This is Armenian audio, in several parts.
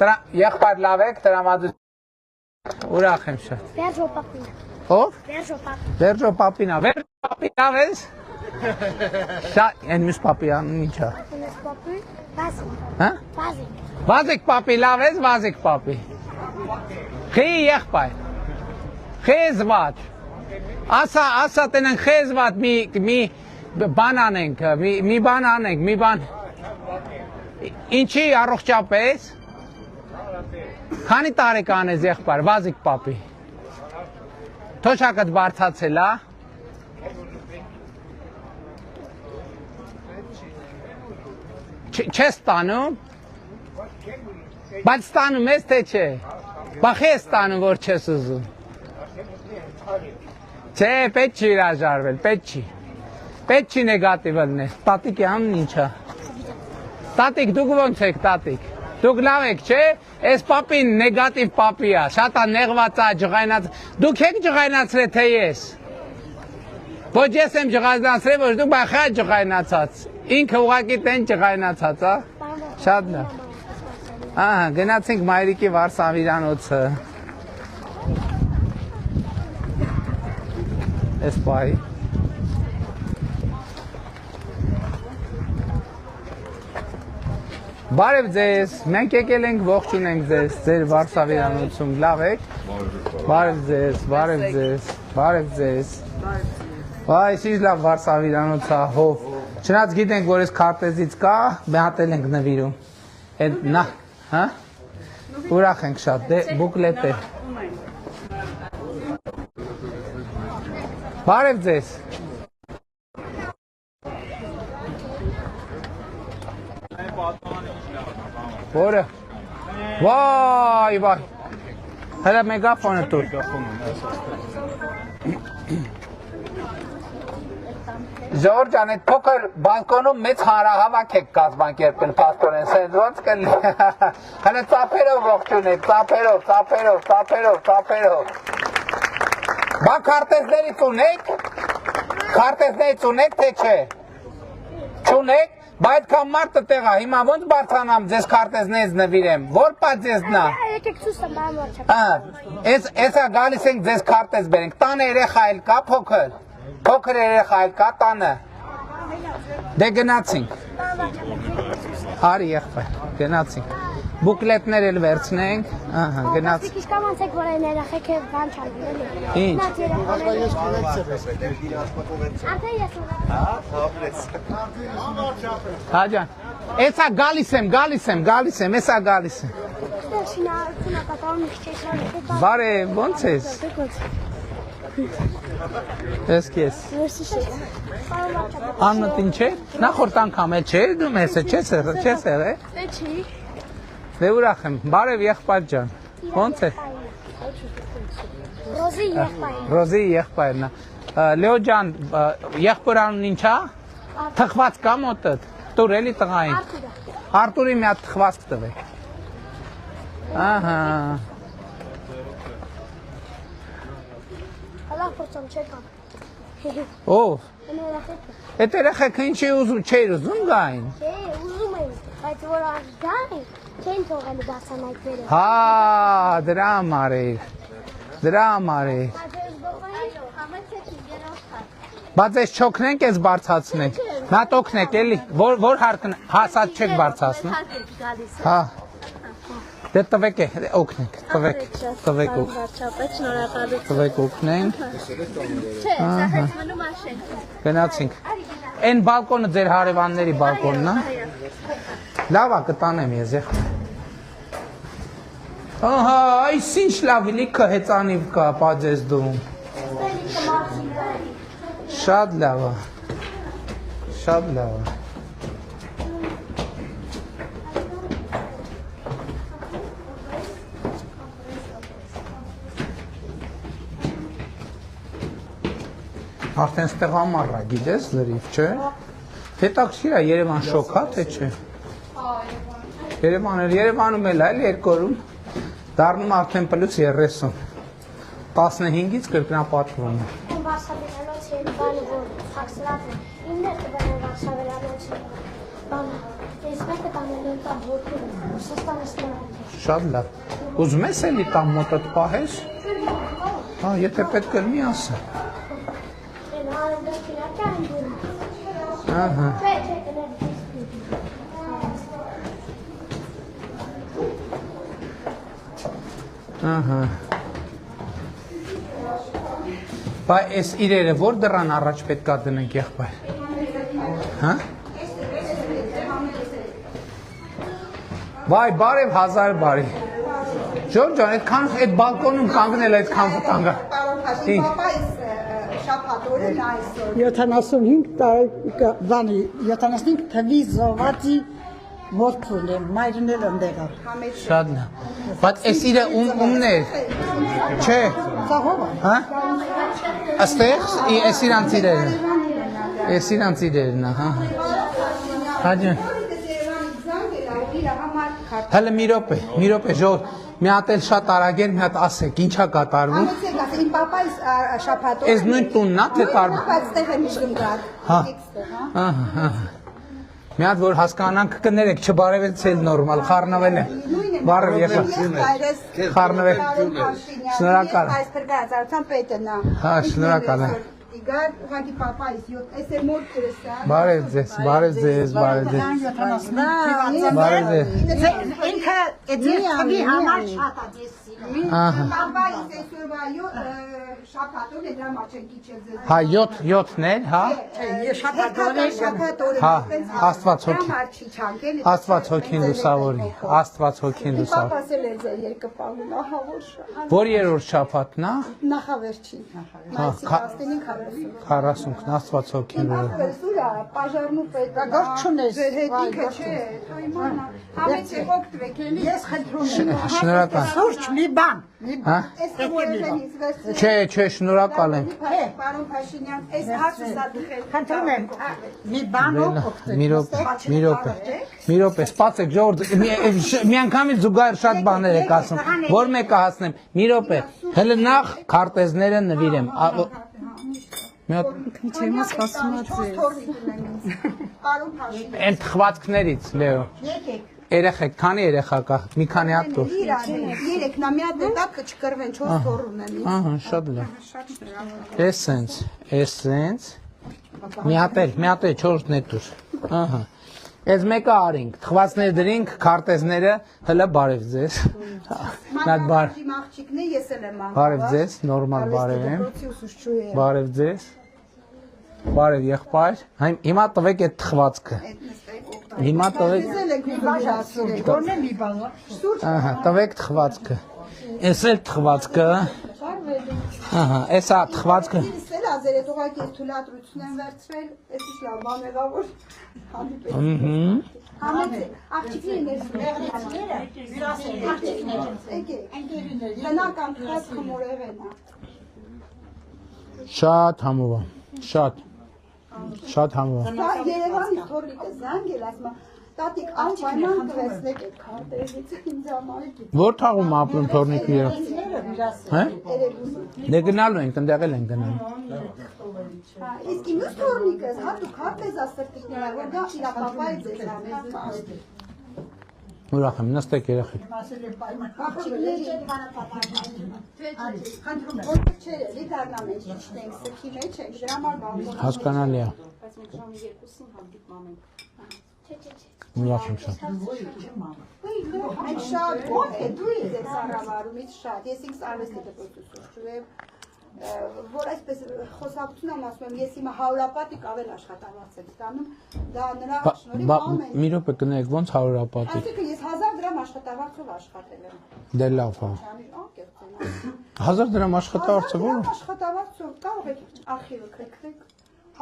Եղբայր լավ եք, տրամադրություն։ Ուրախ եմ շատ։ Վերջո պապին։ Ով։ Վերջո պապին։ Վերջո պապինա, Վերջո պապին լավ ես։ Շատ, այն մյուս պապիան ինչա։ Մյուս պապին, Վազիկ։ Հա։ Վազիկ։ Վազիկ պապի լավ ես, Վազիկ պապի։ Խի եղբայր։ Խեզված։ Ասա տենեն խեզված մի բան անենք, մի բան անենք, մի բան։ Ինչի առողջապես։ Քանի տարեկան ես եղբայր, Վազիկ պապի։ Թոշակդ բարձացել է։ Չես ստանում։ Բայց ստանում ես թե չէ։ Բախ ես ստանում, որ չես ուզում։ Չէ, պետք չի հրաժարվել, պետք չի։ Պետք չի նեգատիվ լնել։ Տատիկի անուն ինչա։ Տատիկ, դուք ոնց եք, տատիկ։ Դուք լավ եք, չէ։ Այս պապին նեգատիվ պապի է, շատ է նեղված է, ջղայնած։ Դուք եք ջղայնացրել, թե ես։ Ոչ ես եմ ջղայնացրել, ոչ դուք բախա ջղայնացած։ Ինքը ուղղակի տեն ջղայնացած, հա։ Շատ լավ։ Ահա, գնացինք մայրիկի վարսավիրանոցը։ Այս պահի։ Բարև ձեզ, մենք եկել ենք ողջունենք ձեզ, ձեր վարսավիրանոցում, լավ եք։ Բարև ձեզ, բարև ձեզ, բարև ձեզ։ Վայ, ինչ լավ վարսավիրանոց է, հով։ Չնայած գիտենք, որ այս քարտեզից կա, մեղատել ենք նվիրում։ Այդ նա, հա։ Ուրախ ենք շատ, դե բուկլետ է։ Բարև ձեզ։ Որը։ Վայ, վայ։ Հələ մեգաֆոնը տուր։ Ժողովուրդ ջան, այդ փոքր բալկոնում մեծ հանրահավաք եք կազմակերպել, փաստորեն, սենց ոնց կլինի։ Հələ ծափերով ողջունեք, ծափերով։ Բա քարտեզներից ունեք։ Քարտեզներից ունեք, թե չէ։ Չունեք։ Բա այդքան մարդը տեղ է, հիմա ոնց բարձրանամ ձեզ քարտեզներից նվիրեմ, որ պա ձեզ նա։ Եկեք ցույց տամ բանոց։ Էսա գալիս ենք ձեզ քարտեզ բերենք, տանը երեխա էլ կա փոքր։ Փոքր երեխա էլ կա տանը։ Դե գնացինք։ Արի եղբայր, գնացինք։ Բուկլետներ էլ վերցնենք, ահա, գնացինք։ Իսկ կանցեք, որ այն երեխեք բան չանեն, էլի։ Ինչ։ Հա ջան։ Էսա գալիս եմ, էսա գալիս եմ։ Բարև, ոնց ես։ Ես քեզ։ Աննոտ ինչ է։ Նախորդ անգամ է չէ, դու մեզ չես եղել։ Չի։ Դե ուրախ եմ, բարև եղբայր ջան, ոնց է։ Ռոզի եղբայրն։ Ռոզի եղբայրն է։ Լեո ջան, եղբոր անուն ինչա։ Թխված կա մոտդ։ Տուր էլի տղային։ Արտուրի մի հատ թխված տվեք։ Ահա։ Հալա փորձամ չեկամ։ Ով։ Այդ երեխեքը ինչի ուզում, չէր ուզում գային։ Չէ, ուզում եմ, բայց որ գային, չեն թողել դասան այդ վերը։ Հա, դրա համար է։ Բայց ես չոքնենք, ես բարձացնենք։ Նա տոքնեք էլի, որ հարկն հասած չեք բարձացնում։ Հա։ Դե տվեք է, օգնենք, տվեք օգնենք։ Չէ, սա հետ մնում աշեն։ Գնացինք։ Այն բալկոնը ձեր հարևանների բալկոնն է։ Լավ է, կտանեմ ես եղբայր։ Ահա, այս ինչ լավ լիքը հեծանիվ կա, պաձես դու։ Շատ լավ է։ Արդեն ստեղ ամառ է, գիտես, լրիվ, չէ։ Հետաքրքիր է, Երևան շոկ է, թե չէ։ Երևանում էլ այլ երկորում դառնում արդեն պլյուս 30։ 15-ից կրկնապատկվում է։ Վարսավիրանոցի բանը, որ խաքսլած է, իններ կբանը վարսավիրանոցի բանը։ Ես մեկը տանելու տամ հորտում, Ռուսաստանից նորը։ Շատ լավ։ Ուզում ես էլի տամ մոտդ պահես։ Հա, եթե պետք է մի ասա։ Ահա։ Ահա։ Բայց այս իրերը որ դրան առաջ պետք է դնենք եղբայր։ Հա? Վայ, բարև հազար բարի։ Ջոն ջան, այդքան այդ բալկոնում կանգնել այդքան վտանգա։ Շաբաթօրը այսօր 75 բանի 75 թվի զովացի մորթուն եմ մայրնել ընդեղա։ Շատ լավ։ Բայց այս իրը ումն է։ Չէ։ Սահովա։ Հա? Աստեղ այս իրանց իրերը։ Այս իրանց իրերն է, հա։ Հաջան։ Հələ մի րոպե, ժողովուրդ, մի հատ էլ շատ արագ էր, մի հատ ասեք, ինչա կատարվում։ Իմ պապայս շաբաթօրը։ Այս նույն տունն է, թե տարբեր։ Բայց ստեղ եմ իշխում գար։ Հա։ Ահա։ Մի հատ որ հասկանանք կներեք, չբարևեց էլ նորմալ, խառնվել է։ Բարև եղա։ Խառնվել։ Շնորհակալ։ Այս փրկարարության պետը նա։ Հա, շնորհակալ եմ։ Իգար ուղղակի պապայս այս էր մոտ քրսա։ Բարև ձեզ։ Բարև ձեզ։ Ինքը էդի համար շատ է դեսի։ Ահա։ Պապայս այսօրվա շաբաթօրը դրա մաչեն քիչել ձեզ։ Հա 7-ն էր, հա։ Շաբաթօրը։ Հա, Աստված հոգի։ Աստված հոգին լուսավորի։ Աստված հոգին լուսավորի։ Պապաս էլ էր ձեր երկպալուն, ահա որ շատ։ Որ երրորդ շաբաթն է։ Նախավերջին։ Մայիսի 40, Աստված հոգին լուսավորի։ Սուրա, պաժարնու պետք է։ Գործ չունես։ Ձեր հետիքը չէ, թո իմանա։ Համեցեք օգտվեք էլի։ Ես խնդրում եմ։ Շնորհակալ։ Սուրճ մի բան։ Հա։ Այս կորերենից վերցրեք։ Չէ, շնորհակալ եմ։ Պարոն Փաշինյան, այս հացը սա դուք խնդրում եմ։ Մի բանով օգտվեք։ Մի րոպե, սպասեք ժողովուրդ, մի անգամից զուգահեռ շատ բաներ եք ասում, որ մեկը հասնեմ։ Մի րոպե, հələ նախ քարտեզները նվիրեմ։ Մի հատ Չեմ ասում ձեզ։ Պարոն Փաշինյան։ Այն թխվածքներից, Լեո։ Եկեք։ Երեխեք, քանի երեխա կա։ Մի քանի հատ տուր։ Երեք նա մի հատ դակ չկրվեն 4 թոր ունեն։ Ահա, շատ լավ։ Էսենց։ Մի հատ էլ 4-ն է տուր։ Ահա։ Այս մեկը արինք, թխվածներ դրինք, քարտեզները, հələ բարև ձեզ։ Նատ բար։ Իմ աղջիկն է, ես էլ եմ անգամ։ Բարև ձեզ, նորմալ բարև եմ։ Բարև ձեզ։ Բարև եղբայր։ Հիմա տվեք այդ թխվածքը։ Հիմա տվեք։ Որն է մի բան։ Ահա, տվեք թխվածքը։ Էս էլ թխվածքը։ Ահա, էսա թխվածքը։ Իսել ազերետ ուղղակի թույլատրություն են վերցրել, էսից լավ բան եղա որ հանդիպել։ Համեցեք, աղջիկներին եկեք, բնական քաց խմորեղեն է։ Շատ համով է, շատ համով է։ Դա Երևանի թորիկը զանգել, ասում է, տատիկ անպայման կվերցնեք այդ քարտեզից ինձ համար։ Որ թաղում ապրում թորնիկը երբ։ Հա։ Դե գնալու ենք, ընդեղ էլ ենք գնալու։ Իսկ մյուս թորնիկը հատուկ քարտեզ աստրտիկներ, որ դա իր պապայի ձեզ ամեն։ Ուրախ եմ, նստեք երեխեք։ Աղջիկների խնդրում չէ, լի դառնամ ենք չտենք, սքի մեջ ենք, դրա համար բան։ Հասկանալի է։ Բայց մենք ժամի 2-ին հանդիպում ենք։ Ուրախ եմ շատ։ Այդ շատ ո՞ր է դու ես սարավարումից շատ։ Ես ինքս արվեստի դպրոցի ուսուցչու եմ, որ այսպես խոսակցություն եմ ասում եմ, ես հիմա 100-ապատիկ ավել աշխատավարձ եմ ստանում, դա նրա շնորհիվ ամեն։ Մի րոպե կներեք, ոնց 100-ապատիկ։ Այսինքն ես 1000 դրամ աշխատավարձով աշխատել եմ։ Դե լավ, հա։ 1000 դրամ աշխատավարձը ո՞ր։ Աշխատավարձով կարող եք արխիվը քրքրեք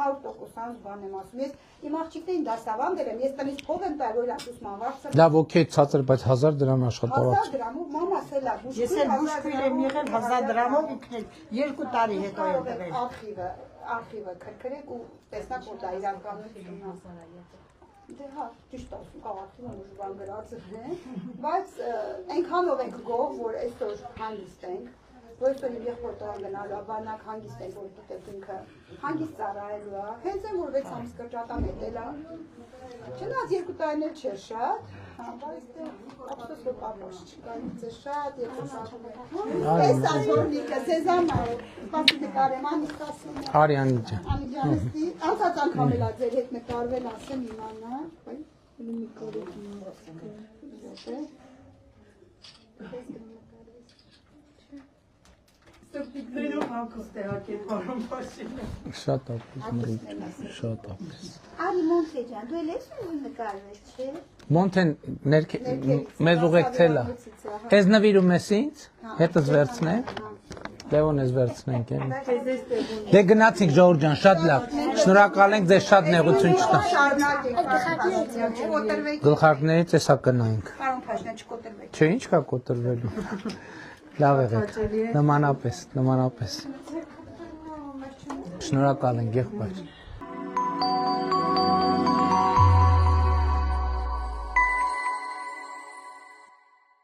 100% բան եմ ասում։ Ես իմ աղջիկներին դասավանդել եմ, ես տնից փող եմ տալ, որ ուսման վարձը։ Լավ, օքեյ, ցածր, բայց 1000 դրամ աշխատավարձ։ 1000 դրամով մամաս էլ է բուժ։ Ես էլ բուժքույր եմ եղել 1000 դրամով ինքն 2 տարի հետո եմ տվել։ Արխիվը քրքրեք ու տեսնակ որ դա իրականությունն է։ Դե հա, ճիշտ ասում, քաղաքին ու բան գրած է, բայց այնքանով ենք գող, որ այսօր հանդիստ ենք։ Ոստոնի եղբորտան գնալու, բանակ հանգիստ են, որ դիտեք ինքը, հանգիստ ծառայելու է, հենց են, որ 6 ամիս կրճատան հետել է, չնայած 2 տարին էլ չէր շատ, բայց ապսոս որ պապոշ չկա, ինձ է շատ, 2 տարին, այս ասորնիկը, սեզամը, սպասի նկարեմ, անիստ ասում է, Արի Անիջան, անիջանստի, անցած անգամ էլ ձեր հետ նկարվել ասեմ իմանա, մի կորեք Սրտիկներով հագուստ է հակել պարոն Փաշինյանը։ շատ ապրես, շատ ապրես։ Արի Մոնթե ջան, դու էլ ես ուզում նկարվել, չէ։ Մոնթեն մեզ ուղեկցել է։ Ես նվիրում ես ինձ, հետս վերցնենք։ Լևոն ես վերցնենք են։ Դե գնացինք Ժողովուրդ ջան, շատ լավ։ Շնորհակալ ենք, ձեզ շատ նեղություն չտա։ Կոտրվեք, Գլխարկներից էսա կնայինք։ պարոն Փաշինյան, չկոտրվեք։ Չէ, ինչ կա կոտրվելու։ Լավ եղեք, նմանապես։ Շնորհակալ ենք, եղբայր։